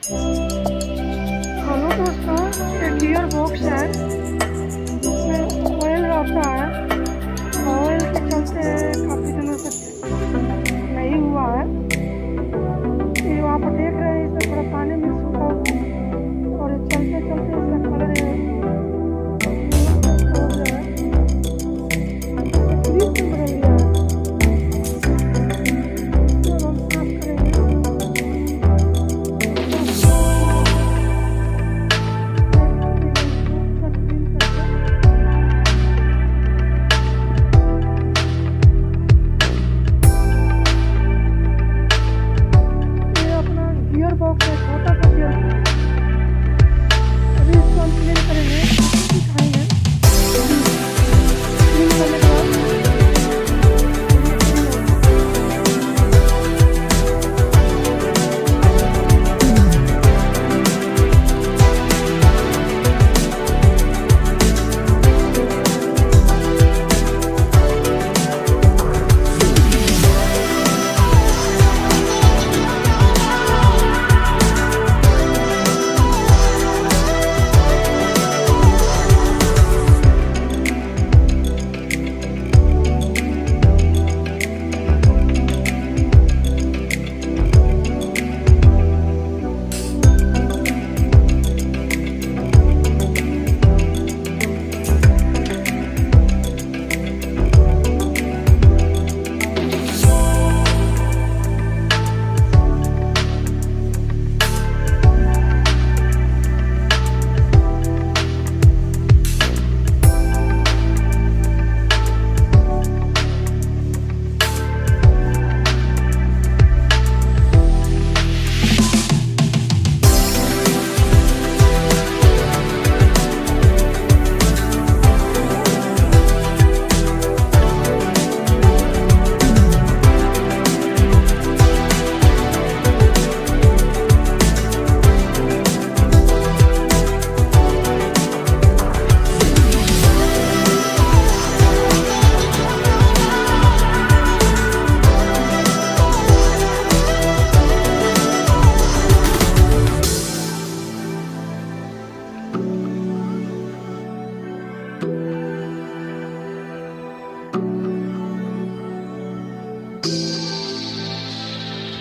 Hello दोस्तों, ये gear box है। इसमें ऑयल आता है। ऑयल के चलते काफ़ी दिनों से नहीं हुआ है। ये आप देख रहे हैं, इसमें थोड़ा पानी मिक्स होता हुआ और ये चलते चलते इसका कलर है और जो है ग्रीस में बदल गया है। तो हम साफ करेंगे। ये अपना गियर बॉक्स है, छोटा सा गियर बॉक्स। अभी इसको हम क्लीन करेंगे, दिखाएंगे।